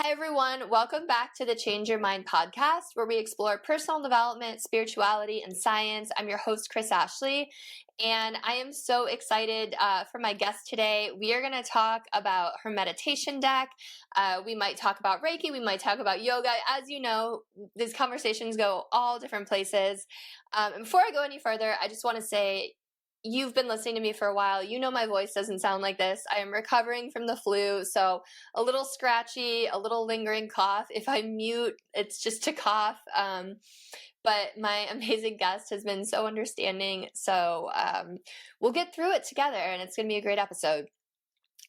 Hi, everyone. Welcome back to the Change Your Mind podcast, where we explore personal development, spirituality, and science. I'm your host, Chris Ashley, and I am so excited for my guest today. We are going to talk about her meditation deck. We might talk about Reiki. We might talk about yoga. As you know, these conversations go all different places. And before I go any further, I just want to say, you've been listening to me for a while. You know my voice doesn't sound like this. I am recovering from the flu, so a little scratchy, a little lingering cough. If I mute, it's just to cough. But my amazing guest has been so understanding. So we'll get through it together, and it's going to be a great episode.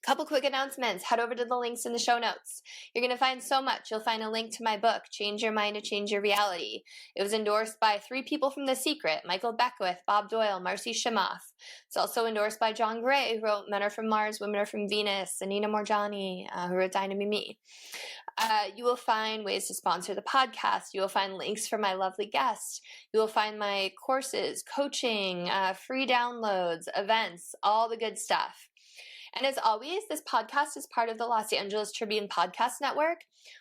Couple quick announcements. Head over to the links in the show notes. You're going to find so much. You'll find a link to my book, Change Your Mind to Change Your Reality. It was endorsed by 3 people from The Secret: Michael Beckwith, Bob Doyle, Marcy Shimoff. It's also endorsed by John Gray, who wrote Men Are From Mars, Women Are From Venus, Anina Morjani, who wrote Dynamo Me. You will find ways to sponsor the podcast. You will find links for my lovely guests. You will find my courses, coaching, free downloads, events, all the good stuff. And as always, this podcast is part of the Los Angeles Tribune Podcast Network.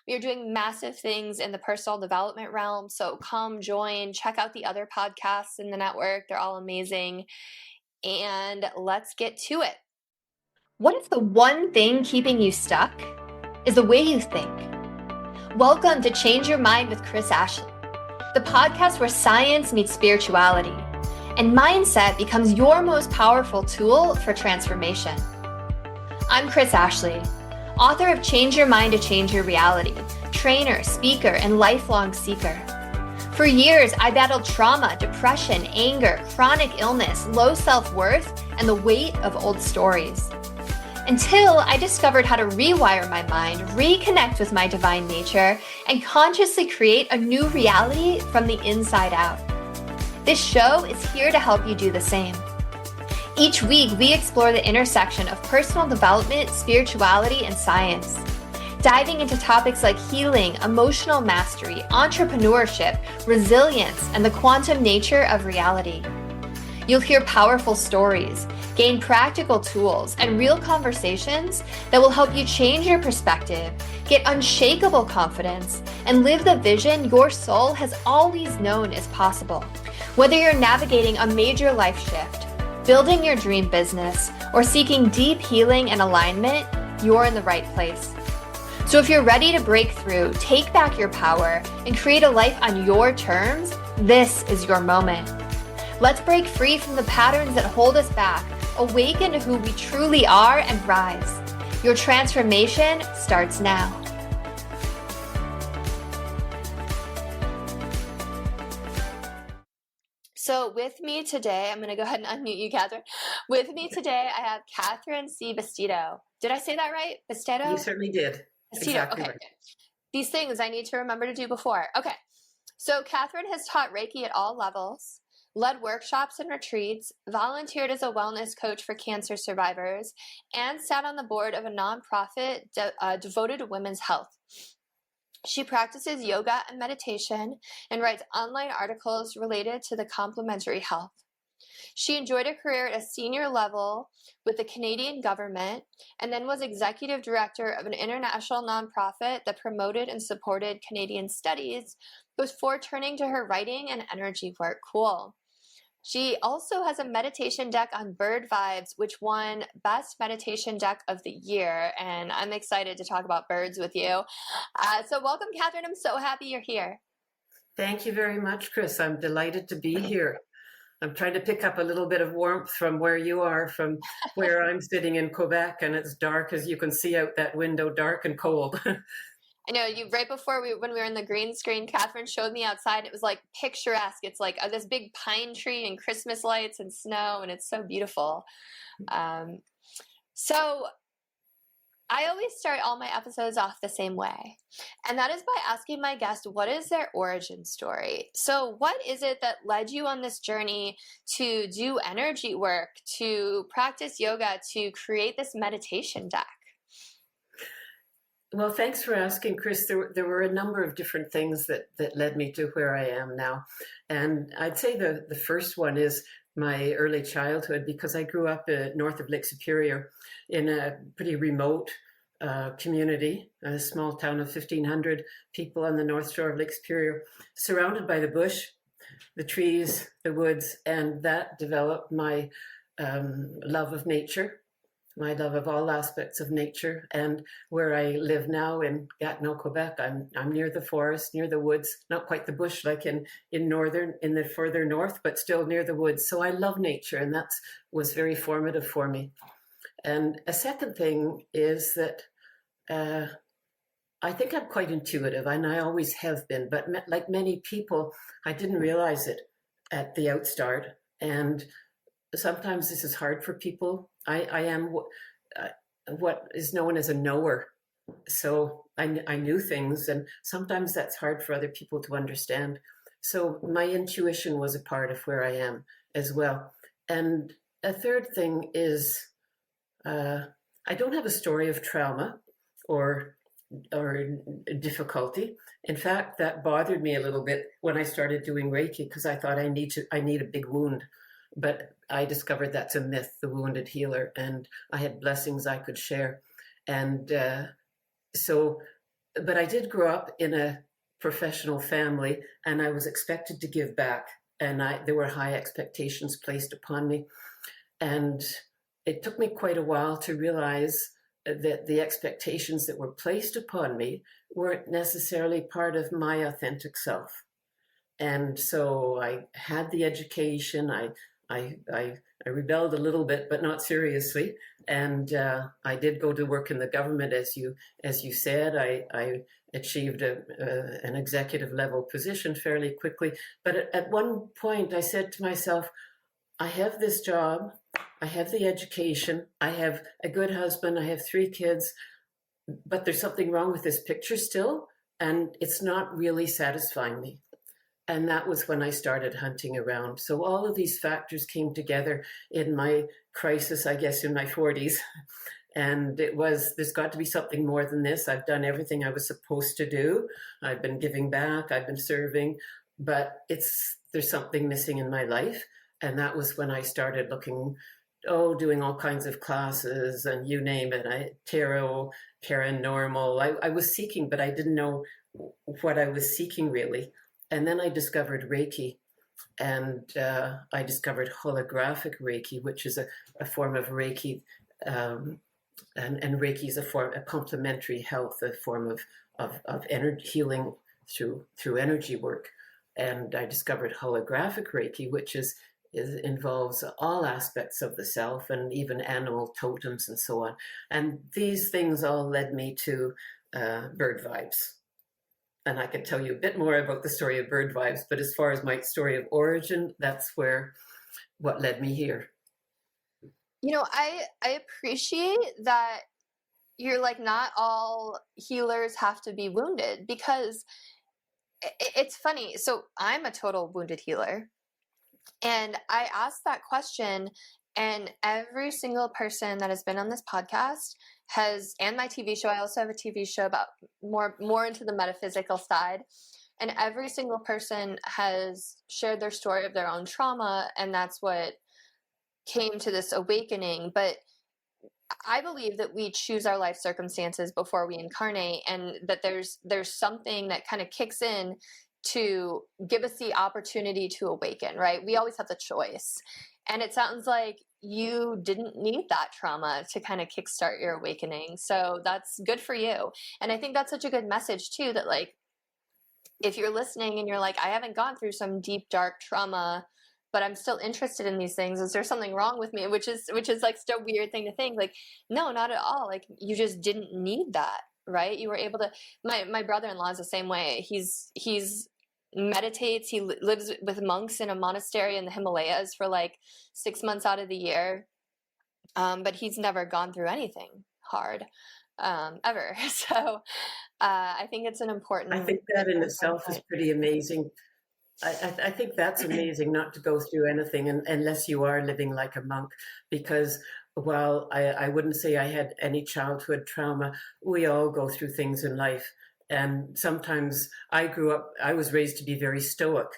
We are doing massive things in the personal development realm, so come join, check out the other podcasts in the network. They're all amazing. And let's get to it. What if the one thing keeping you stuck is the way you think? Welcome to Change Your Mind with Chris Ashley, the podcast where science meets spirituality and mindset becomes your most powerful tool for transformation. I'm Chris Ashley, author of Change Your Mind to Change Your Reality, trainer, speaker, and lifelong seeker. For years, I battled trauma, depression, anger, chronic illness, low self-worth, and the weight of old stories. Until I discovered how to rewire my mind, reconnect with my divine nature, and consciously create a new reality from the inside out. This show is here to help you do the same. Each week, we explore the intersection of personal development, spirituality, and science, diving into topics like healing, emotional mastery, entrepreneurship, resilience, and the quantum nature of reality. You'll hear powerful stories, gain practical tools, and real conversations that will help you change your perspective, get unshakable confidence, and live the vision your soul has always known is possible. Whether you're navigating a major life shift, building your dream business, or seeking deep healing and alignment, you're in the right place. So if you're ready to break through, take back your power, and create a life on your terms, this is your moment. Let's break free from the patterns that hold us back, awaken to who we truly are, and rise. Your transformation starts now. So with me today, I'm going to go ahead and unmute you, Catherine. With me today, I have Catherine C. Bastedo. Did I say that right? Bastedo? You certainly did. Bastedo. Exactly Okay. Right. These things I need to remember to do before. Okay. So Catherine has taught Reiki at all levels, led workshops and retreats, volunteered as a wellness coach for cancer survivors, and sat on the board of a nonprofit devoted to women's health. She practices yoga and meditation and writes online articles related to the complementary health. She enjoyed a career at a senior level with the Canadian government and then was executive director of an international nonprofit that promoted and supported Canadian studies before turning to her writing and energy work. Cool. She also has a meditation deck on Bird Vibes, which won Best Meditation Deck of the Year, and I'm excited to talk about birds with you. So welcome, Catherine. I'm so happy you're here. Thank you very much, Chris. I'm delighted to be here. I'm trying to pick up a little bit of warmth from where you are, from where I'm sitting in Quebec, and it's dark, as you can see out that window, dark and cold. I know you right before when we were in the green screen, Catherine showed me outside. It was like picturesque. It's like this big pine tree and Christmas lights and snow, and it's so beautiful. So I always start all my episodes off the same way, and that is by asking my guest, what is their origin story? So what is it that led you on this journey to do energy work, to practice yoga, to create this meditation deck? Well, thanks for asking, Chris. There were a number of different things that led me to where I am now. And I'd say the first one is my early childhood, because I grew up north of Lake Superior in a pretty remote community, a small town of 1,500 people on the North Shore of Lake Superior, surrounded by the bush, the trees, the woods, and that developed my love of nature, my love of all aspects of nature. And where I live now in Gatineau, Quebec, I'm near the forest, near the woods, not quite the bush like in the further north, but still near the woods. So I love nature, and that was very formative for me. And a second thing is that I think I'm quite intuitive, and I always have been, but like many people, I didn't realize it at the outstart. And sometimes this is hard for people. I am what is known as a knower. So I knew things, and sometimes that's hard for other people to understand. So my intuition was a part of where I am as well. And a third thing is I don't have a story of trauma or difficulty. In fact, that bothered me a little bit when I started doing Reiki, because I thought I need a big wound. But I discovered that's a myth, the wounded healer, and I had blessings I could share. And but I did grow up in a professional family, and I was expected to give back, and there were high expectations placed upon me. And it took me quite a while to realize that the expectations that were placed upon me weren't necessarily part of my authentic self. And so I had the education. I rebelled a little bit, but not seriously. And I did go to work in the government, as you said. I achieved an executive level position fairly quickly. But at one point, I said to myself, I have this job, I have the education, I have a good husband, I have 3 kids, but there's something wrong with this picture still, and it's not really satisfying me. And that was when I started hunting around. So all of these factors came together in my crisis, I guess, in my 40s. And it was, there's got to be something more than this. I've done everything I was supposed to do. I've been giving back, I've been serving, but there's something missing in my life. And that was when I started looking, doing all kinds of classes and you name it, tarot, paranormal. I was seeking, but I didn't know what I was seeking really. And then I discovered Reiki, and I discovered holographic Reiki, which is a form of Reiki, and Reiki is a complementary health, a form of energy healing through energy work. And I discovered holographic Reiki, which involves all aspects of the self and even animal totems and so on. And these things all led me to Bird Vibes. And I could tell you a bit more about the story of Bird Vibes, but as far as my story of origin, that's what led me here. You know, I appreciate that you're like, not all healers have to be wounded, because it's funny. So I'm a total wounded healer. And I asked that question, and every single person that has been on this podcast and my TV show, I also have a TV show about more into the metaphysical side. And every single person has shared their story of their own trauma, and that's what came to this awakening. But I believe that we choose our life circumstances before we incarnate, and that there's something that kind of kicks in to give us the opportunity to awaken, right? We always have the choice. And it sounds like you didn't need that trauma to kind of kickstart your awakening. So that's good for you. And I think that's such a good message too, that like, if you're listening and you're like, I haven't gone through some deep, dark trauma, but I'm still interested in these things, is there something wrong with me? Which is like such a weird thing to think. Like, no, not at all. Like, you just didn't need that, right? You were able to, my brother-in-law is the same way. He's meditates. He lives with monks in a monastery in the Himalayas for like 6 months out of the year. But he's never gone through anything hard, ever. So, I think it's an important. I think that in itself is pretty amazing. I think that's amazing, not to go through anything unless you are living like a monk, because while I wouldn't say I had any childhood trauma, we all go through things in life. And sometimes I was raised to be very stoic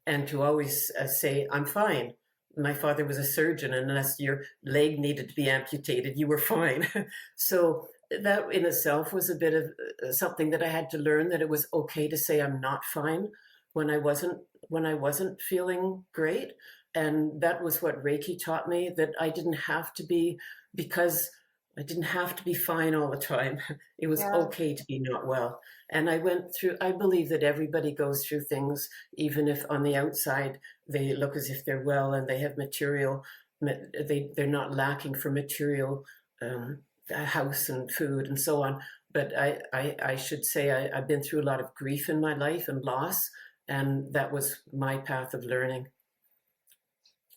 and to always say, I'm fine. My father was a surgeon, and unless your leg needed to be amputated, you were fine. So that in itself was a bit of something that I had to learn, that it was okay to say I'm not fine when I wasn't feeling great. And that was what Reiki taught me, that I didn't have to be, because I didn't have to be fine all the time. It was Yeah. okay to be not well. And I believe that everybody goes through things, even if on the outside they look as if they're well and they have they're not lacking for material, a house and food and so on. But I should say I've been through a lot of grief in my life and loss, and that was my path of learning.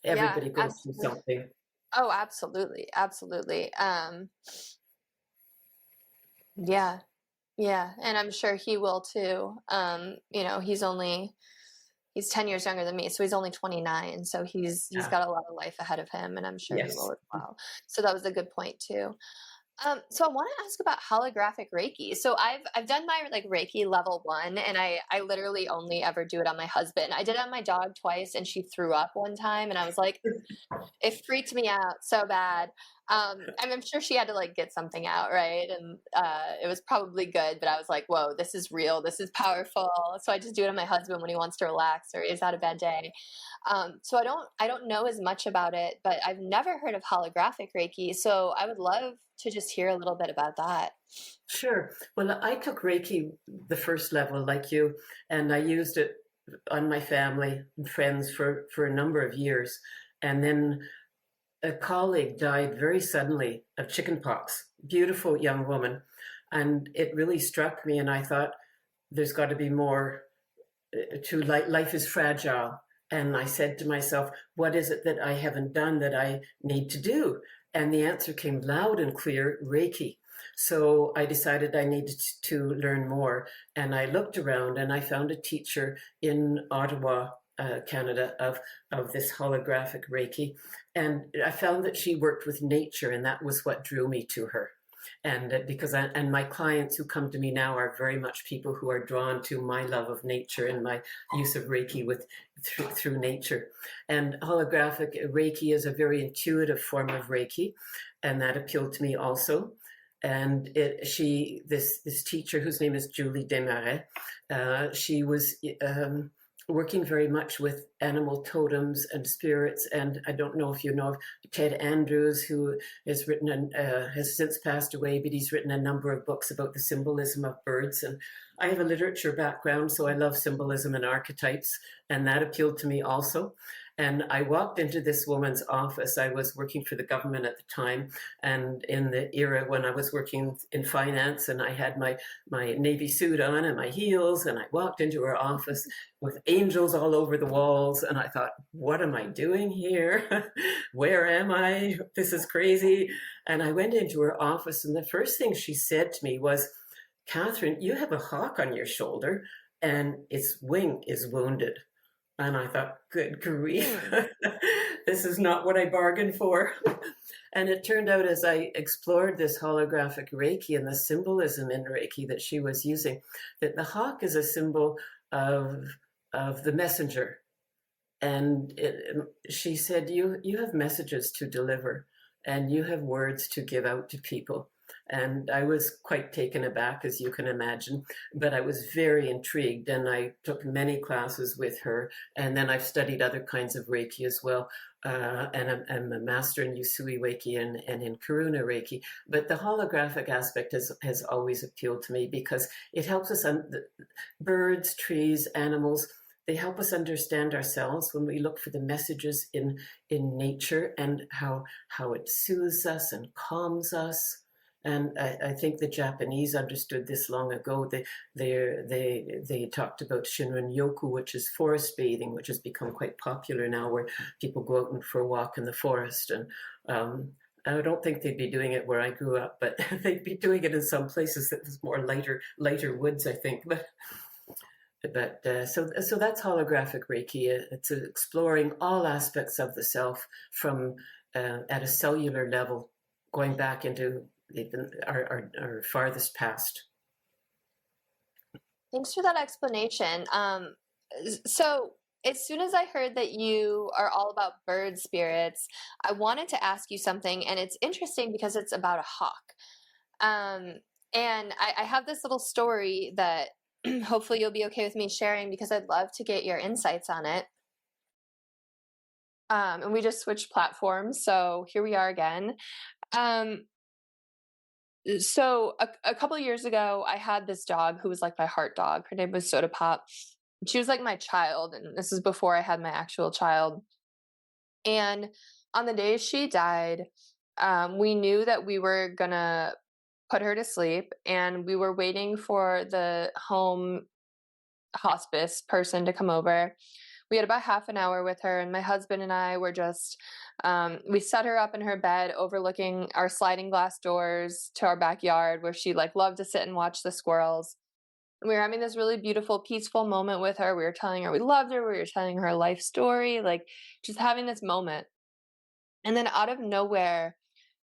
Yeah, Everybody goes through absolutely. something. Oh, absolutely, absolutely. Yeah, yeah, and I'm sure he will too. You know, he's 10 years younger than me, so he's only 29, so he's Yeah. got a lot of life ahead of him, and I'm sure he Yes. will as well. So that was a good point too. So I want to ask about holographic Reiki. So I've done my like Reiki level 1, and I literally only ever do it on my husband. I did it on my dog twice, and she threw up one time, and I was like, it freaked me out so bad. And I'm sure she had to like get something out, right? And it was probably good, but I was like, whoa, this is real, this is powerful. So I just do it on my husband when he wants to relax or is had a bad day. So I don't know as much about it, but I've never heard of holographic Reiki. So I would love to just hear a little bit about that. Sure. Well, I took Reiki the first level like you, and I used it on my family and friends for a number of years. And then a colleague died very suddenly of chickenpox, beautiful young woman. And it really struck me, and I thought, there's got to be more to life. Life is fragile. And I said to myself, what is it that I haven't done that I need to do? And the answer came loud and clear: Reiki. So I decided I needed to learn more. And I looked around and I found a teacher in Ottawa, Canada, of this holographic Reiki. And I found that she worked with nature, and that was what drew me to her. And and my clients who come to me now are very much people who are drawn to my love of nature and my use of Reiki through nature. And holographic Reiki is a very intuitive form of Reiki, and that appealed to me also. And this teacher, whose name is Julie Desmarais, she was working very much with animal totems and spirits. And I don't know if you know of Ted Andrews, who has since passed away, but he's written a number of books about the symbolism of birds. And I have a literature background, so I love symbolism and archetypes, and that appealed to me also. And I walked into this woman's office. I was working for the government at the time, and in the era when I was working in finance, and I had my navy suit on and my heels, and I walked into her office with angels all over the walls, and I thought, what am I doing here? Where am I? This is crazy. And I went into her office, and the first thing she said to me was, Catherine, you have a hawk on your shoulder, and its wing is wounded. And I thought, good grief, Hmm. this is not what I bargained for. And it turned out, as I explored this holographic Reiki and the symbolism in Reiki that she was using, that the hawk is a symbol of, of the messenger. And she said, you have messages to deliver, and you have words to give out to people. And I was quite taken aback, as you can imagine, but I was very intrigued, and I took many classes with her. And then I've studied other kinds of Reiki as well. And I'm a master in Usui Reiki and in Karuna Reiki. But the holographic aspect has always appealed to me, because it helps us, birds, trees, animals, they help us understand ourselves when we look for the messages in nature, and how it soothes us and calms us. And I think the Japanese understood this long ago. They talked about Shinrin Yoku, which is forest bathing, which has become quite popular now, where people go out for a walk in the forest. And I don't think they'd be doing it where I grew up, but they'd be doing it in some places that was more lighter woods, I think. So that's holographic Reiki. It's exploring all aspects of the self from at a cellular level, going back into even our farthest past. Thanks for that explanation. So as soon as I heard that you are all about bird spirits, I wanted to ask you something, and it's interesting because it's about a hawk. Um, and I have this little story that hopefully you'll be okay with me sharing because I'd love to get your insights on it. And we just switched platforms, so here we are again. Um, so a couple of years ago, I had this dog who was like my heart dog. Her name was Soda Pop. She was like my child, and this is before I had my actual child. And on the day she died, we knew that we were gonna put her to sleep, and we were waiting for the home hospice person to come over. We had about half an hour with her, and my husband and I were just, we set her up in her bed overlooking our sliding glass doors to our backyard where she like loved to sit and watch the squirrels. And we were having this really beautiful, peaceful moment with her. We were telling her we loved her. We were telling her a life story, like just having this moment. And then out of nowhere,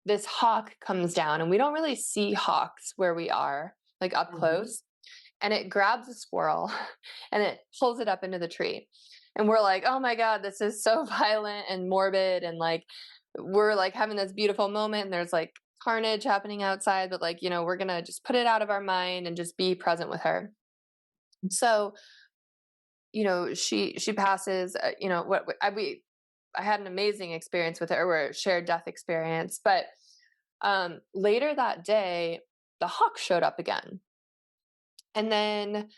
this hawk comes down, and we don't really see hawks where we are, like up close. And it grabs a squirrel and it pulls it up into the tree. And we're like, oh my God, this is so violent and morbid. And like, we're like having this beautiful moment, and there's like carnage happening outside, but like, we're going to just put it out of our mind and just be present with her. So, she passes, I had an amazing experience with her, where shared death experience. But later that day, the hawk showed up again. And then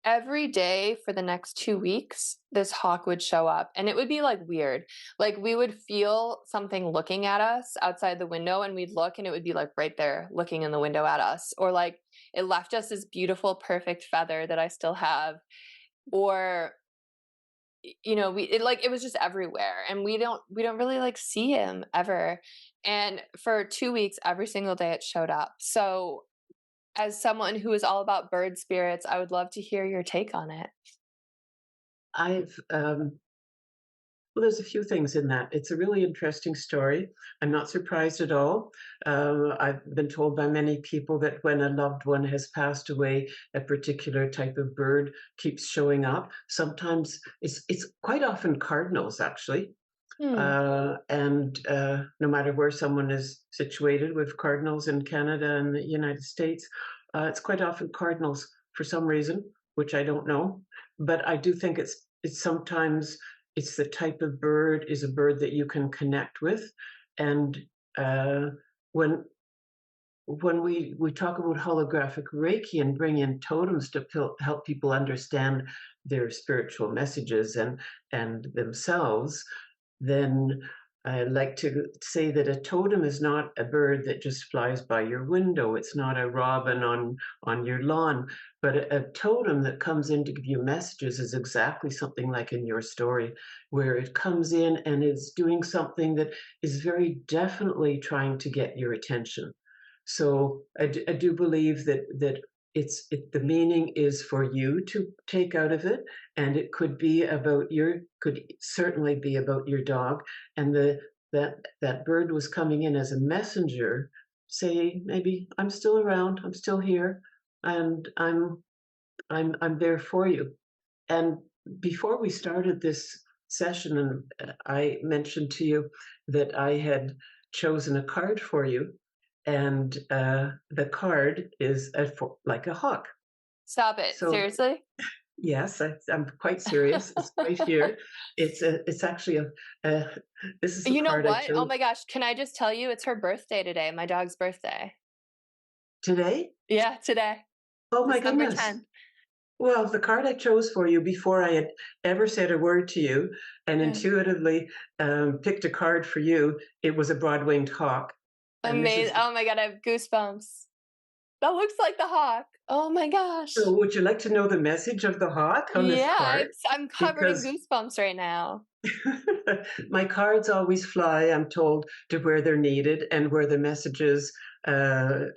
every day for the next 2 weeks, this hawk would show up, and it would be like weird. Like we would feel something looking at us outside the window, and we'd look, and it would be like right there looking in the window at us. Or like it left us this beautiful, perfect feather that I still have. Or it was just everywhere, and we don't really like see him ever. And for 2 weeks, every single day it showed up. So as someone who is all about bird spirits, I would love to hear your take on it. I've well, there's a few things in that. It's a really interesting story. I'm not surprised at all. I've been told by many people that when a loved one has passed away, a particular type of bird keeps showing up. Sometimes it's quite often cardinals, actually. Hmm. And no matter where someone is situated, with cardinals in Canada and the United States, it's quite often cardinals for some reason, which I don't know. But I do think it's sometimes it's the type of bird is a bird that you can connect with. And uh, when we talk about holographic Reiki and bring in totems to help people understand their spiritual messages and themselves, then I like to say that a totem is not a bird that just flies by your window. It's not a robin on your lawn, but a totem that comes in to give you messages is exactly something like in your story, where it comes in and is doing something that is very definitely trying to get your attention. So I do believe that the meaning is for you to take out of it, and it could certainly be about your dog, and that bird was coming in as a messenger, saying maybe I'm still around, I'm still here, and I'm there for you. And before we started this session, and I mentioned to you that I had chosen a card for you, and the card is like a hawk. Stop it. So Seriously? yes, I'm quite serious. It's right here. It's actually a this is the You know card I what? Oh chose my gosh. Can I just tell you, it's her birthday today, my dog's birthday. today. Yeah, today, Oh my December goodness. 10th. Well, the card I chose for you before I had ever said a word to you and Yeah. intuitively picked a card for you, it was a broad-winged hawk. And this Amazing. is Oh my God, I have goosebumps. That looks like the hawk. Oh my so gosh. would you like to know the message of the hawk on this Yeah, card? I'm covered in Because goosebumps right now. my cards always fly, I'm told, to where they're needed and where the messages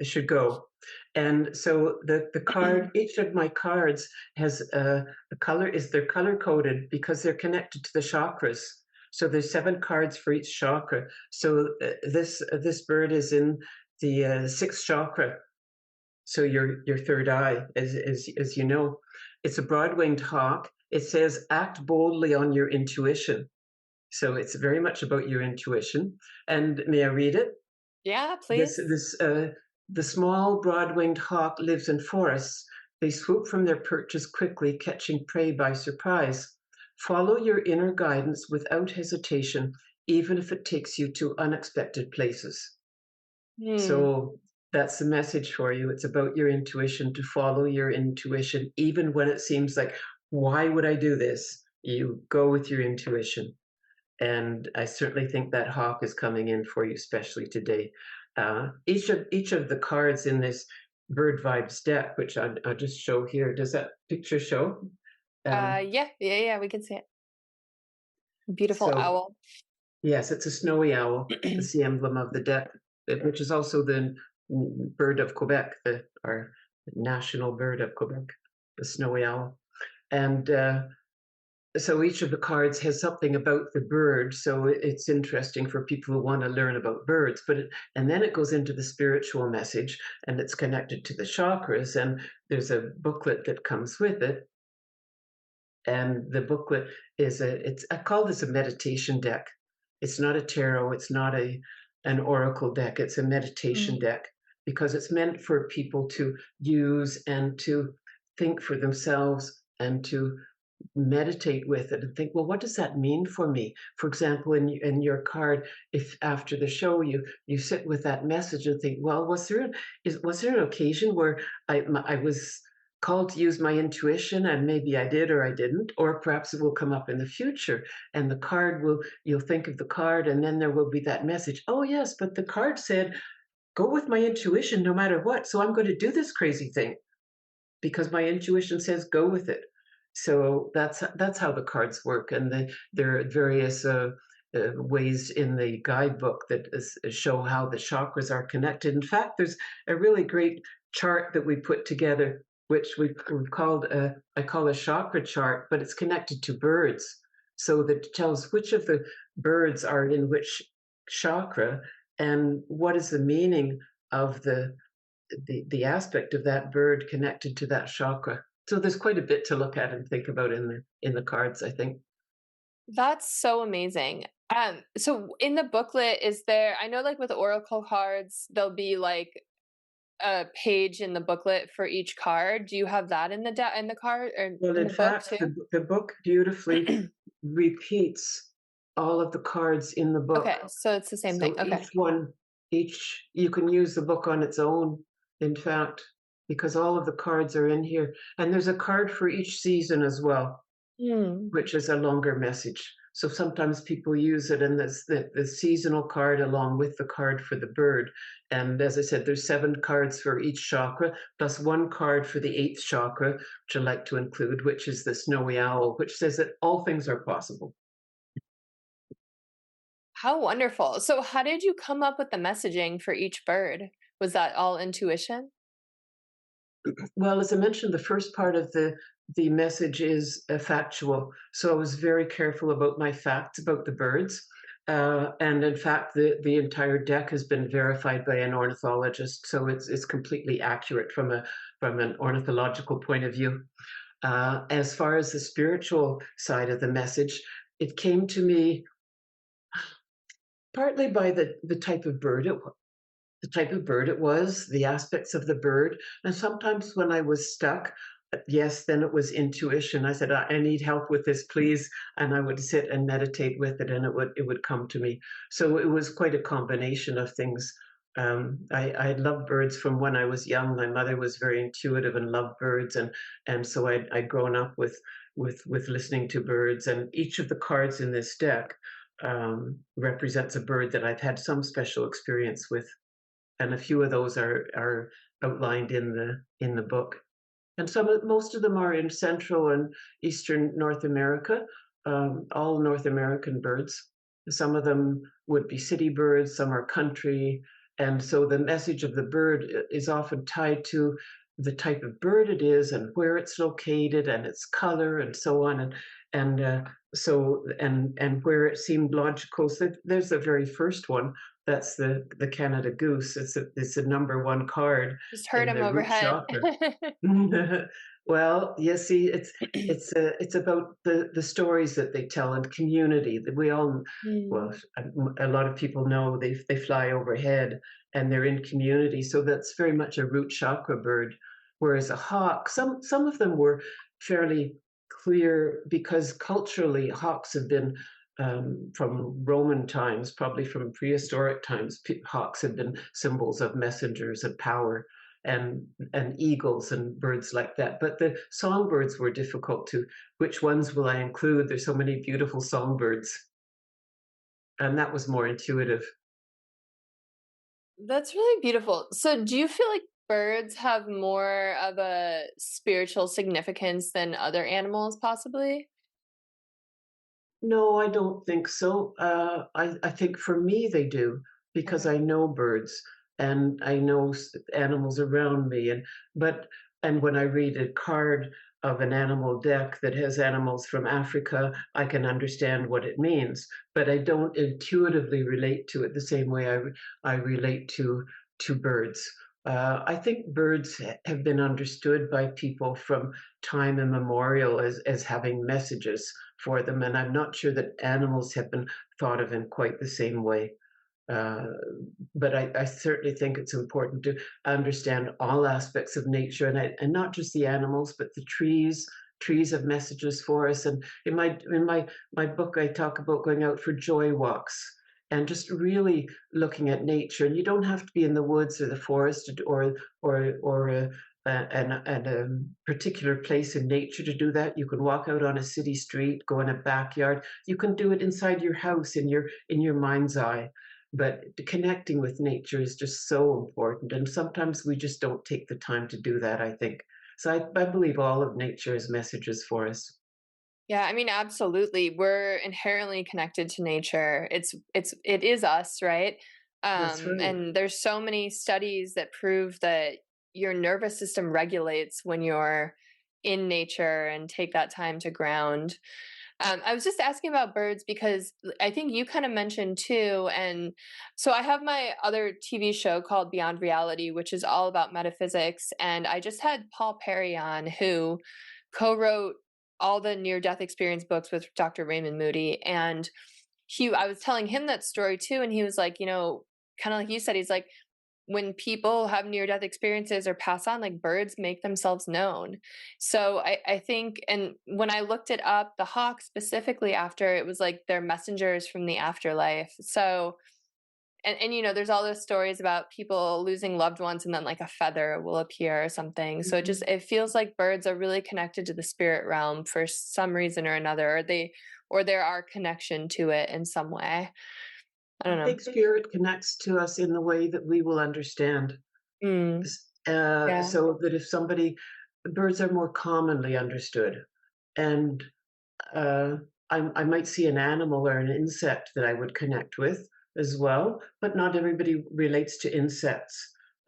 should go. And so the card, each of my cards has a color, they're color coded because they're connected to the chakras. So there's 7 cards for each chakra. So this bird is in the sixth chakra. So your third eye, as you know, it's a broad-winged hawk. It says, act boldly on your intuition. So it's very much about your intuition. And may I read it? Yeah, This please. this The small broad-winged hawk lives in forests. They swoop from their perches quickly, catching prey by surprise. Follow your inner guidance without hesitation, even if it takes you to unexpected places. Hmm. So that's the message for you. It's about your intuition, to follow your intuition, even when it seems like, why would I do this? You go with your intuition. And I certainly think that hawk is coming in for you, especially today. Each of the cards in this Bird Vibes deck, which I'll just show here. Does that picture show? Um, Yeah, yeah, yeah, we can see it. Beautiful so owl. yes, it's a snowy owl. It's the emblem of the deck, which is also the bird of Quebec, our national bird of Quebec, the snowy owl. And so each of the cards has something about the bird, so it's interesting for people who want to learn about birds. And then it goes into the spiritual message, and it's connected to the chakras. And there's a booklet that comes with it, and the booklet is I call this a meditation deck. It's not a tarot. It's not an oracle deck. It's a meditation Mm. deck because it's meant for people to use and to think for themselves and to meditate with it and think, well, what does that mean for me? For example, in your card, if after the show you sit with that message and think, well, was there an occasion where I was called to use my intuition and maybe I did or I didn't, or perhaps it will come up in the future and you'll think of the card and then there will be that message. Oh yes, but the card said, go with my intuition no matter what. So I'm going to do this crazy thing because my intuition says go with it. So that's how the cards work, and there are various ways in the guidebook that show how the chakras are connected. In fact, there's a really great chart that we put together, which we called I call a chakra chart, but it's connected to birds, so that tells which of the birds are in which chakra and what is the meaning of the aspect of that bird connected to that chakra. So there's quite a bit to look at and think about in the cards, I think. That's so amazing. So in the booklet, is there, I know like with oracle cards, there'll be like a page in the booklet for each card. Do you have that in the in the card or Well, in in the book fact, too? the book beautifully repeats all of the cards in the book. Okay, so it's the same thing. So Okay. each you can use the book on its own, in fact, because all of the cards are in here. And there's a card for each season as well, Hmm. which is a longer message. So sometimes people use it in the seasonal card along with the card for the bird. And as I said, there's 7 cards for each chakra, plus 1 card for the 8th chakra, which I like to include, which is the snowy owl, which says that all things are possible. How wonderful. So how did you come up with the messaging for each bird? Was that all intuition? Well, as I mentioned, the first part of the message is factual. So I was very careful about my facts about the birds. And in fact, the entire deck has been verified by an ornithologist, so it's completely accurate from an ornithological point of view. As far as the spiritual side of the message, it came to me partly by the type of bird it was, the aspects of the bird. And sometimes when I was stuck, yes, then it was intuition. I said, I need help with this, please. And I would sit and meditate with it and it would come to me. So it was quite a combination of things. I loved birds from when I was young. My mother was very intuitive and loved birds. And so I'd grown up with listening to birds. And each of the cards in this deck represents a bird that I've had some special experience with, and a few of those are outlined in the book. And most of them are in Central and Eastern North America, all North American birds. Some of them would be city birds, some are country, and so the message of the bird is often tied to the type of bird it is and where it's located and its color and so on, and where it seemed logical. So there's the very first one. That's the Canada Goose. It's a number one card Just heard in him the root overhead. chakra. Well, you see, it's about the stories that they tell and community that we all, well, Mm. a lot of people know they fly overhead and they're in community, so that's very much a root chakra bird. Whereas a hawk, some of them were fairly clear because culturally hawks have been from Roman times, probably from prehistoric times. Hawks have been symbols of messengers of power, and eagles and birds like that. But the songbirds were difficult to. Which ones will I include? There's so many beautiful songbirds, and that was more intuitive. That's really beautiful. So, do you feel like birds have more of a spiritual significance than other animals, possibly? No, I don't think so. I think for me they do because Okay. I know birds and I know animals around me. And when I read a card of an animal deck that has animals from Africa, I can understand what it means. But I don't intuitively relate to it the same way I relate to birds. I think birds have been understood by people from time immemorial as having messages for them. And I'm not sure that animals have been thought of in quite the same way. Uh, but I certainly think it's important to understand all aspects of nature, and not just the animals, but the trees. Trees have messages for us. And in my book, I talk about going out for joy walks and just really looking at nature. And you don't have to be in the woods or the forest or a particular place in nature to do that. You can walk out on a city street, go in a backyard. You can do it inside your house in your mind's eye. But connecting with nature is just so important, and sometimes we just don't take the time to do that, I think. So I believe all of nature has messages for us. Yeah, I mean, absolutely. We're inherently connected to nature. It is us, right? That's right. And there's so many studies that prove that your nervous system regulates when you're in nature and take that time to ground. I was just asking about birds because I think you kind of mentioned too. And so I have my other TV show called Beyond Reality, which is all about metaphysics. And I just had Paul Perry on, who co wrote all the near death experience books with Dr. Raymond Moody. And I was telling him that story too. And he was like, kind of like you said, he's like, when people have near death experiences or pass on, like birds make themselves known. So I think, and when I looked it up, the hawk specifically after, it was like they're messengers from the afterlife. So, and there's all those stories about people losing loved ones and then like a feather will appear or something. So Mhm. it feels like birds are really connected to the spirit realm for some reason or another, or there are connection to it in some way. I I don't know. think spirit connects to us in the way that we will understand. Mm, yeah. So that if somebody, birds are more commonly understood. And Uh, I might see an animal or an insect that I would connect with as well, but not everybody relates to insects.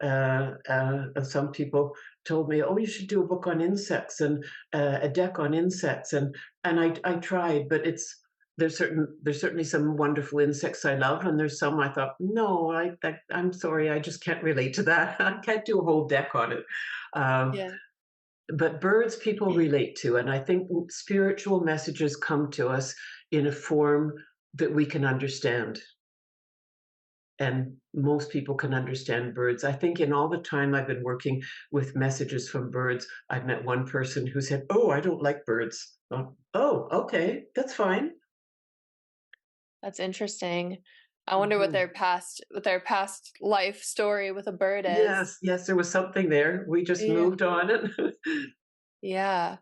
Some people told me, "Oh, you should do a book on insects and a deck on insects," and I tried, but there's certainly some wonderful insects I love, and there's some I thought, no, I'm sorry, I just can't relate to that. I can't do a whole deck on it. Um, Yeah. but birds people relate to, and I think spiritual messages come to us in a form that we can understand, and most people can understand birds. I think in all the time I've been working with messages from birds, I've met one person who said, "Oh, I don't like birds." Oh, okay, that's fine. That's interesting. I wonder what Mhm. their past life story with a bird is. Yes, yes, there was something there. We just Yeah. moved on it. Yeah.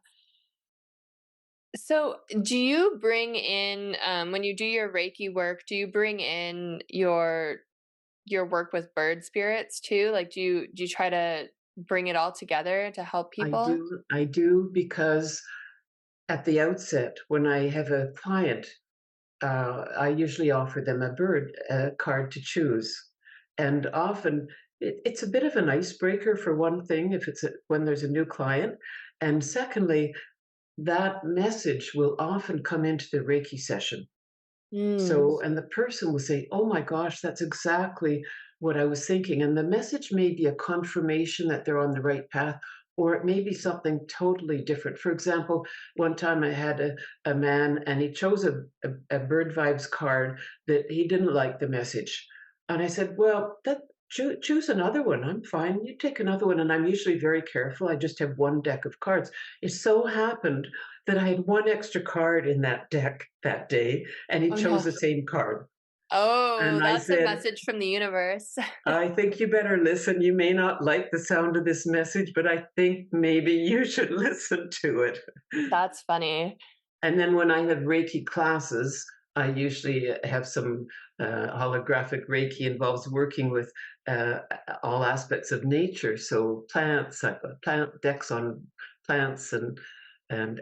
So, do you bring in when you do your Reiki work, do you bring in your work with bird spirits too? Like do you try to bring it all together to help people? I do because at the outset, when I have a client, I usually offer them a bird card to choose, and often it's a bit of an icebreaker for one thing if when there's a new client, and secondly, that message will often come into the Reiki session. Mm. So, and the person will say, "Oh my gosh, that's exactly what I was thinking." And the message may be a confirmation that they're on the right path, or it may be something totally different. For example, one time I had a man and he chose a Bird Vibes card that he didn't like the message. And I said, "Well, choose another one. I'm fine. You take another one." And I'm usually very careful. I just have one deck of cards. It so happened that I had one extra card in that deck that day, and he Oh chose no. the same card. Oh, And I that's a said, message from the universe. "I think you better listen. You may not like the sound of this message, but I think maybe you should listen to it." That's funny. And then when I have Reiki classes, I usually have some holographic Reiki involves working with uh, all aspects of nature. So plants, plant decks on plants and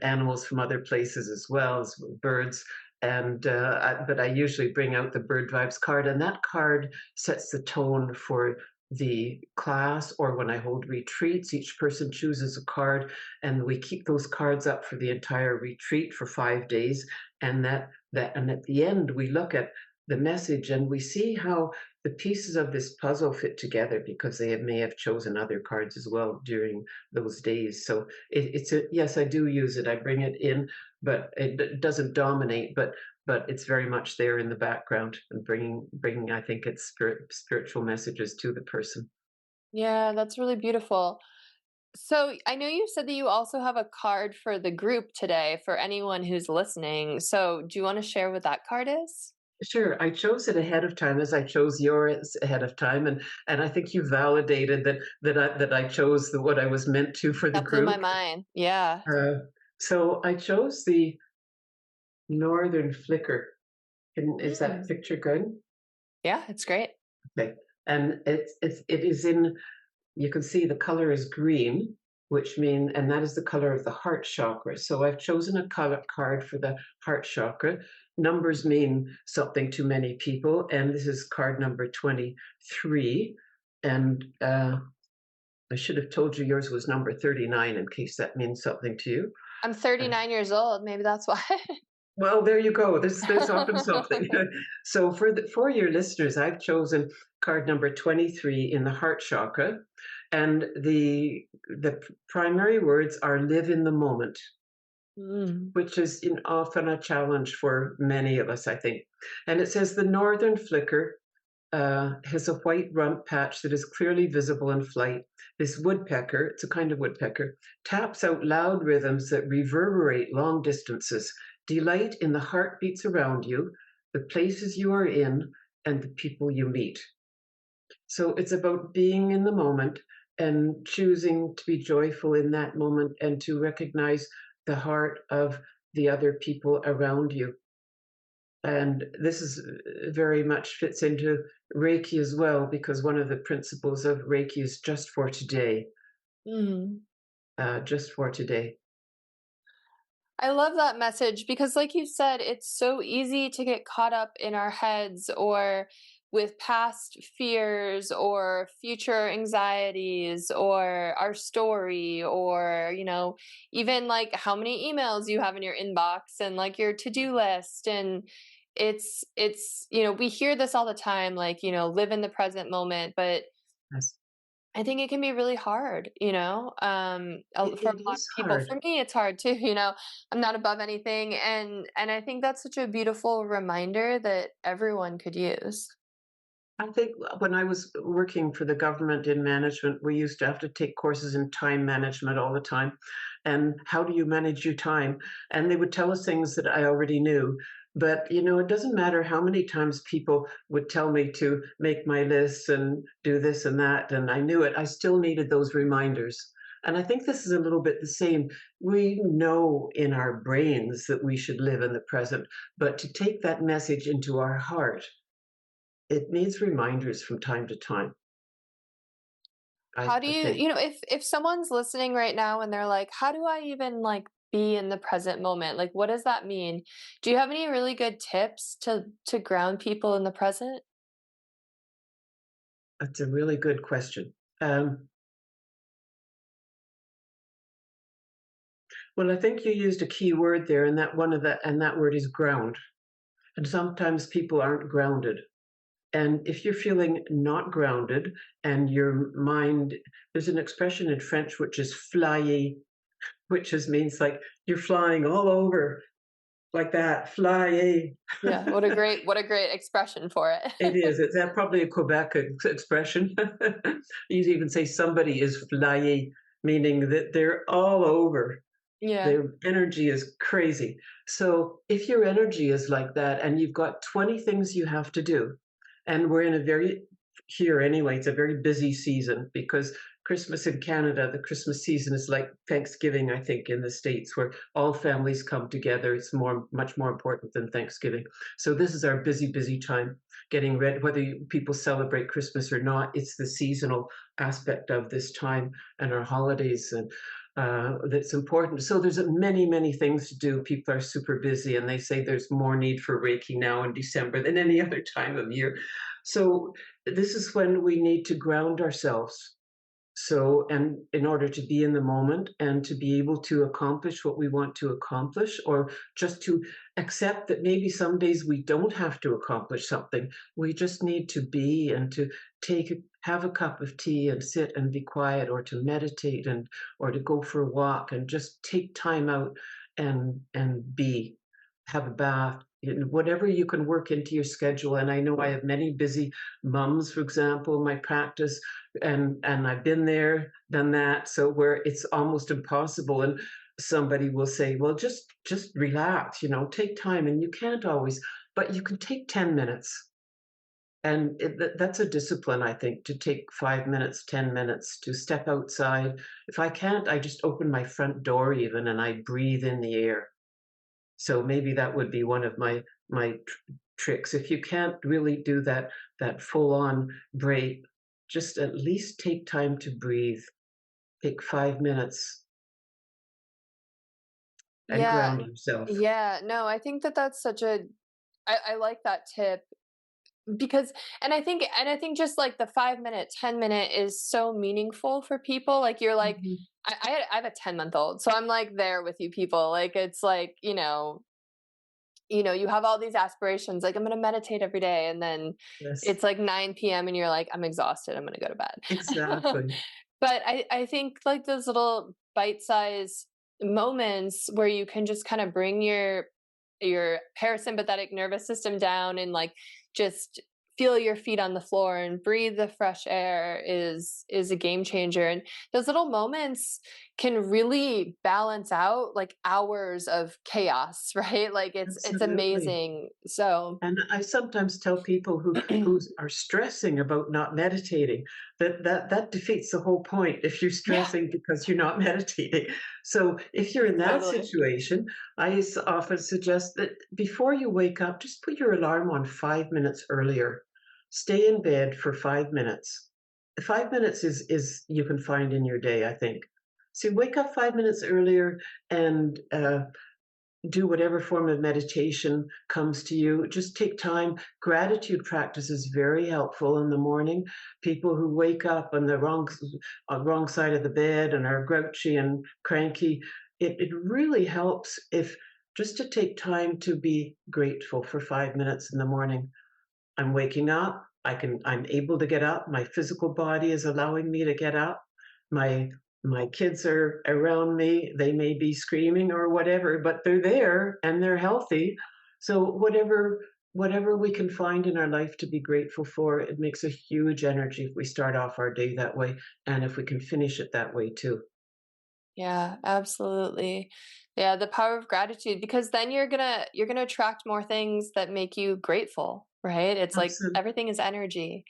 animals from other places as well as birds. And but I usually bring out the Bird Vibes card, and that card sets the tone for the class. Or when I hold retreats, each person chooses a card, and we keep those cards up for the entire retreat for 5 days. And at the end, we look at the message and we see how the pieces of this puzzle fit together, because may have chosen other cards as well during those days. So it's a yes, I do use it. I bring it in, but it doesn't dominate. But it's very much there in the background and bringing I think it's spiritual messages to the person. Yeah, that's really beautiful. So I know you said that you also have a card for the group today for anyone who's listening. So do you want to share what that card is? Sure, I chose it ahead of time, as I chose yours ahead of time, and I think you validated that I chose what I was meant to for the That blew my group. mind. Yeah. Uh, so I chose the Northern Flicker. Is that Mm. picture good? Yeah, it's great. Okay, and it is in. You can see the color is green, and that is the color of the heart chakra. So I've chosen a color card for the heart chakra. Numbers mean something to many people, and this is card number 23. And I should have told you yours was number 39 in case that means something to you. I'm Uh, 39 years old. Maybe that's why. well, there you go. There's often something. So for your listeners, I've chosen card number 23 in the heart chakra, and the primary words are "live in the moment," Mm. which is often a challenge for many of us, I think. And it says the northern flicker has a white rump patch that is clearly visible in flight. This woodpecker, it's a kind of woodpecker, taps out loud rhythms that reverberate long distances. Delight in the heartbeats around you, the places you are in, and the people you meet. So it's about being in the moment and choosing to be joyful in that moment and to recognize the heart of the other people around you. And this is very much fits into Reiki as well, because one of the principles of Reiki is just for today, Mm. just for today. I love that message because, like you said, it's so easy to get caught up in our heads or with past fears or future anxieties or our story or, even like how many emails you have in your inbox and like your to do list. And we hear this all the time, like, live in the present moment. But Yes. I think it can be really hard, for It a lot of is people. hard. For me, it's hard too, I'm not above anything, and I think that's such a beautiful reminder that everyone could use. I think when I was working for the government in management, we used to have to take courses in time management all the time. And how do you manage your time? And they would tell us things that I already knew. But, it doesn't matter how many times people would tell me to make my lists and do this and that, and I knew it, I still needed those reminders. And I think this is a little bit the same. We know in our brains that we should live in the present, but to take that message into our heart, it needs reminders from time to time. How do I you, think if someone's listening right now and they're like, how do I even like be in the present moment? Like, what does that mean? Do you have any really good tips to ground people in the present? that's a really good question. Um, well, I think you used a key word there, and that word is ground. And sometimes people aren't grounded. And if you're feeling not grounded and your mind, there's an expression in French which is flyer, which is means like you're flying all over like that, flyer. Yeah, what a great expression for it. It is. It's that probably a Quebec expression. You'd even say somebody is flyer, meaning that they're all over. Yeah. Their energy is crazy. So if your energy is like that and you've got 20 things you have to do, and we're in a very, here anyway, it's a very busy season because Christmas in Canada, the Christmas season is like Thanksgiving, I think, in the States, where all families come together. It's much more important than Thanksgiving. So this is our busy, busy time getting ready, whether people celebrate Christmas or not. It's the seasonal aspect of this time and our holidays and that's important. So there's many, many things to do. People are super busy, and they say there's more need for Reiki now in December than any other time of year. So this is when we need to ground ourselves. So, and in order to be in the moment and to be able to accomplish what we want to accomplish, or just to accept that maybe some days we don't have to accomplish something, we just need to be and to have a cup of tea and sit and be quiet, or to meditate and or to go for a walk and just take time out and be, have a bath, whatever you can work into your schedule. And I know I have many busy mums, for example, in my practice, and I've been there, done that, so where it's almost impossible. And somebody will say, well, just relax, take time. And you can't always, but you can take 10 minutes. And that's a discipline, I think, to take 5 minutes, 10 minutes, to step outside. If I can't, I just open my front door even and I breathe in the air. So maybe that would be one of my tricks. If you can't really do that full on break, just at least take time to breathe. Take 5 minutes and Yeah. ground yourself. Yeah, no, I think that that's such a I like that tip because and I think just like the 5 minute, 10 minute is so meaningful for people. Like you're like Mhm. I have a 10-month-old, so I'm like there with you people. Like it's like, you have all these aspirations, like I'm gonna meditate every day, and then Yes, it's like 9 p.m. and you're like, I'm exhausted, I'm gonna go to bed. exactly. But I think like those little bite-sized moments where you can just kind of bring your parasympathetic nervous system down and like just feel your feet on the floor and breathe the fresh air is a game changer. And those little moments can really balance out like hours of chaos, right? Like it's Absolutely. amazing. So And I sometimes tell people who are stressing about not meditating that defeats the whole point if you're yeah, stressing because you're not meditating. So if you're in that totally. situation, often suggest that before you wake up, just put your alarm on 5 minutes earlier. Stay in bed for 5 minutes. 5 minutes is you can find in your day, I think. So wake up 5 minutes earlier and do whatever form of meditation comes to you. Just take time. Gratitude practice is very helpful in the morning. People who wake up on the wrong side of the bed and are grouchy and cranky, it really helps if just to take time to be grateful for 5 minutes in the morning. I'm waking up. I'm able to get up. My physical body is allowing me to get up. My my kids are around me. They may be screaming or whatever, but they're there and they're healthy. So whatever we can find in our life to be grateful for, it makes a huge energy if we start off our day that way and if we can finish it that way too. Yeah, absolutely. Yeah, the power of gratitude because then you're gonna attract more things that make you grateful, right? It's like Absolutely. everything is energy.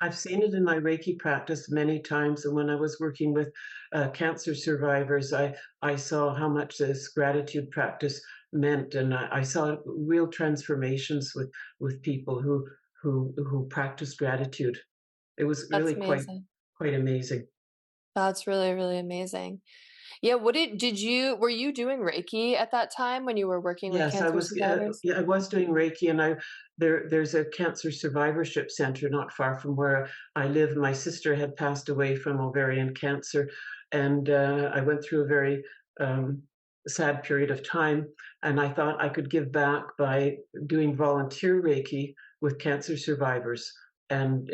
I've seen it in my Reiki practice many times, and when I was working with cancer survivors, I saw how much this gratitude practice meant, and I saw real transformations with people who practiced gratitude. It was That's really amazing. quite amazing. That's really, really amazing. Yeah, did you were you doing Reiki at that time when you were working with Yes, cancer survivors? yeah, I was doing Reiki, and there's a cancer survivorship center not far from where I live. My sister had passed away from ovarian cancer, and I went through a very sad period of time, and I thought I could give back by doing volunteer Reiki with cancer survivors. And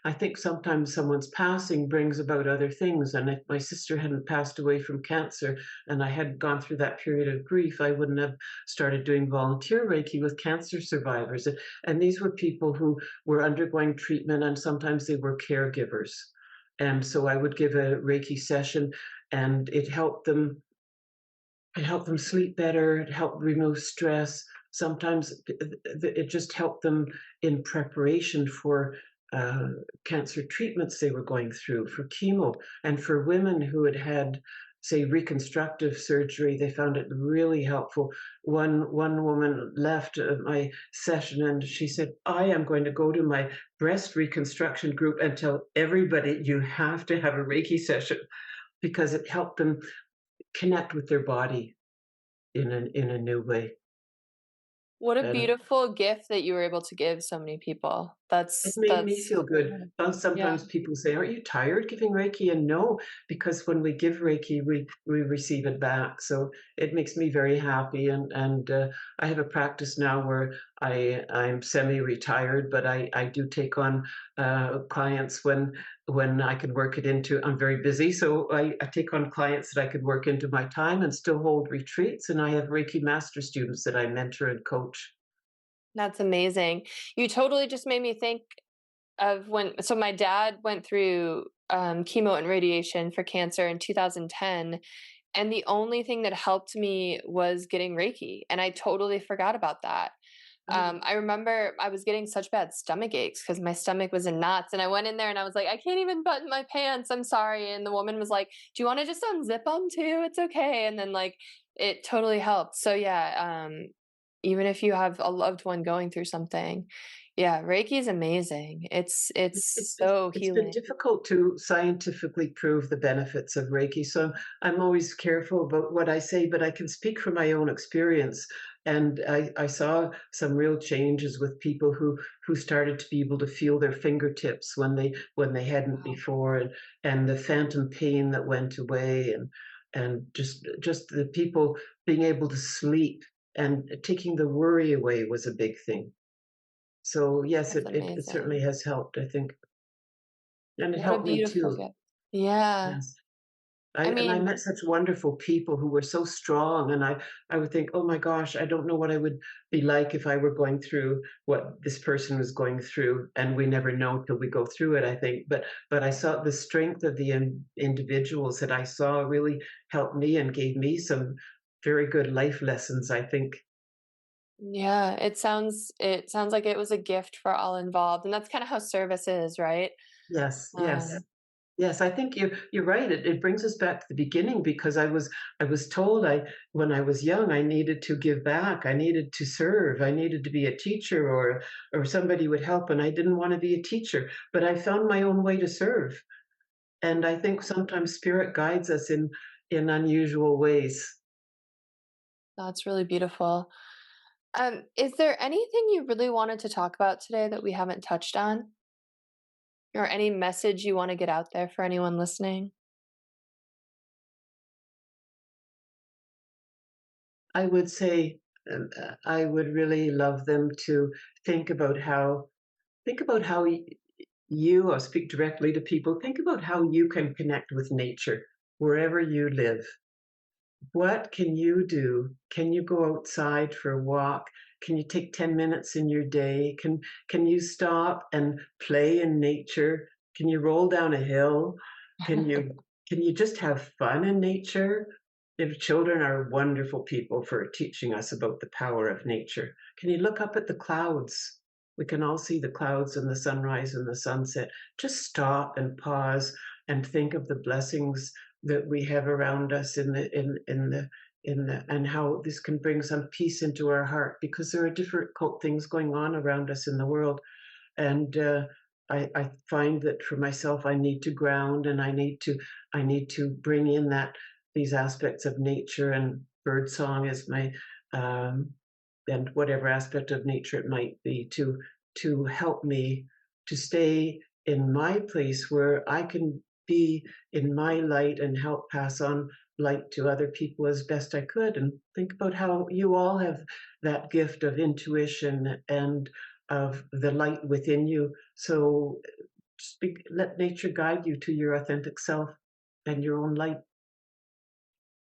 I think sometimes someone's passing brings about other things. And if my sister hadn't passed away from cancer and I hadn't gone through that period of grief, I wouldn't have started doing volunteer Reiki with cancer survivors. And these were people who were undergoing treatment, and sometimes they were caregivers. And so I would give a Reiki session, and it helped them sleep better, it helped remove stress. Sometimes it just helped them in preparation for uh, cancer treatments they were going through, for chemo. And for women who had had, say, reconstructive surgery, they found it really helpful. One woman left my session and she said, I am going to go to my breast reconstruction group and tell everybody you have to have a Reiki session, because it helped them connect with their body in a new way. What a And beautiful gift that you were able to give so many people. it That's made me that's feel so good. good. Yeah. Sometimes people say, "Aren't you tired giving Reiki?" And no, because when we give Reiki, we receive it back. So it makes me very happy. And I have a practice now where I'm semi-retired, but I do take on clients when I can work it into. I'm very busy, so I take on clients that I could work into my time and still hold retreats. And I have Reiki master students that I mentor and coach. That's amazing. You totally just made me think of my dad went through chemo and radiation for cancer in 2010, and the only thing that helped me was getting Reiki, and I totally forgot about that. Oh, I remember I was getting such bad stomach aches because my stomach was in knots, and I went in there and I was like, I can't even button my pants. I'm sorry. And the woman was like, do you want to just unzip them too? It's okay. And then like it totally helped. So yeah, even if you have a loved one going through something, yeah, Reiki is amazing. It's so it's been healing. difficult to scientifically prove the benefits of Reiki, so I'm always careful about what I say, but I can speak from my own experience. And I saw some real changes with people who started to be able to feel their fingertips when they hadn't before, and the phantom pain that went away, and just the people being able to sleep and taking the worry away was a big thing. So yes, That's it certainly amazing. has helped, I think, and it What a helped me beautiful too. gift. Yeah. Yes. I I mean, met such wonderful people who were so strong, and I would think, "Oh my gosh, I don't know what I would be like if I were going through what this person was going through," and we never know till we go through it, I think, but I saw the strength of the individuals that I saw really helped me and gave me some very good life lessons, I think. yeah, it sounds like it was a gift for all involved, and that's kinda how service is, right? Yes, yes. Um, Yes, I think you're right. It brings us back to the beginning, because I was told when I was young I needed to give back, I needed to serve, I needed to be a teacher, or somebody would help, and I didn't want to be a teacher, but I found my own way to serve. And I think sometimes spirit guides us in unusual ways. that's really beautiful. Is there anything you really wanted to talk about today that we haven't touched on? Or any message you wanna get out there for anyone listening? I would say I would really love them to think about how think about how I'll speak directly to people. Think about how you can connect with nature wherever you live. What can you do? Can you go outside for a walk? Can you take 10 minutes in your day? Can you stop and play in nature? Can you roll down a hill? Can you can you just have fun in nature? If children are wonderful people for teaching us about the power of nature. Can you look up at the clouds? We can all see the clouds and the sunrise and the sunset. Just stop and pause and think of the blessings that we have around us and how this can bring some peace into our heart, because there are difficult things going on around us in the world. And I find that for myself, I need to ground, and I need to bring in these aspects of nature, and bird song is my um, and whatever aspect of nature it might be, to help me to stay in my place where I can be in my light and help pass on light to other people as best I could, and think about how you all have that gift of intuition and of the light within you. So speak, let nature guide you to your authentic self and your own light.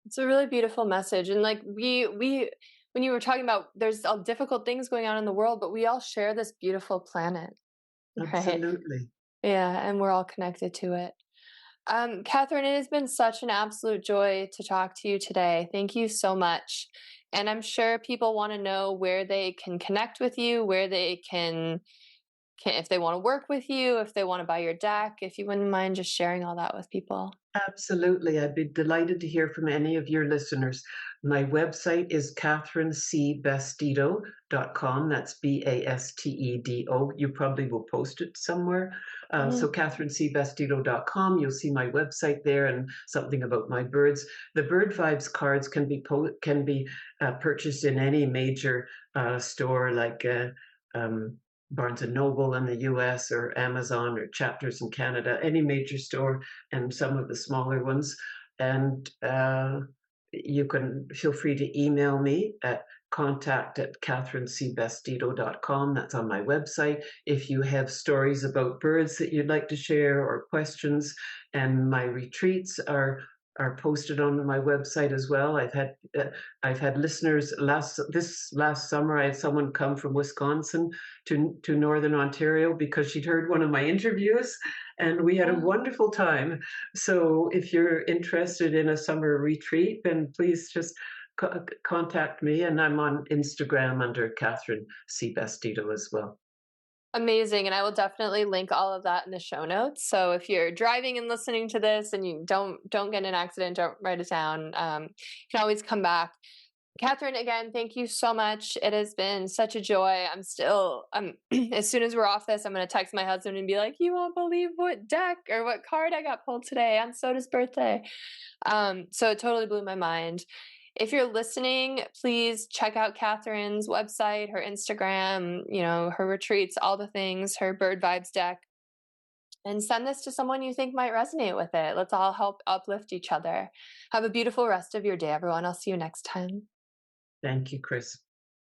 It's a really beautiful message, and like we when you were talking about there's all difficult things going on in the world, but we all share this beautiful planet, right? Absolutely. Yeah, and we're all connected to it. Catherine, it has been such an absolute joy to talk to you today. Thank you so much. And I'm sure people want to know where they can connect with you, where they can if they want to work with you, if they want to buy your deck, if you wouldn't mind just sharing all that with people. Absolutely. I'd be delighted to hear from any of your listeners. My website is catherinecbastedo.com. That's Bastedo. You probably will post it somewhere. So Mhm. catherinecbastedo.com. You'll see my website there and something about my birds. The Bird Vibes cards can be purchased in any major store like um, Barnes and Noble in the US or Amazon or Chapters in Canada, any major store, and some of the smaller ones. And you can feel free to email me at contact@catherinecbastedo.com. That's on my website. If you have stories about birds that you'd like to share or questions, and my retreats are posted on my website as well. I've had listeners this last summer. I had someone come from Wisconsin to Northern Ontario because she'd heard one of my interviews, and we had a Oh, wonderful time. So if you're interested in a summer retreat, then please just contact me, and I'm on Instagram under Catherine C. Bastedo as well. amazing. And I will definitely link all of that in the show notes. So if you're driving and listening to this and you don't get in an accident, don't write it down. You can always come back. Catherine, again, thank you so much. It has been such a joy. As soon as we're off this, I'm going to text my husband and be like, you won't believe what deck or what card I got pulled today on Soda's birthday. So it totally blew my mind. If you're listening, please check out Catherine's website, her Instagram, her retreats, all the things, her Bird Vibes deck, and send this to someone you think might resonate with it. Let's all help uplift each other. Have a beautiful rest of your day, everyone. I'll see you next time. Thank you, Chris.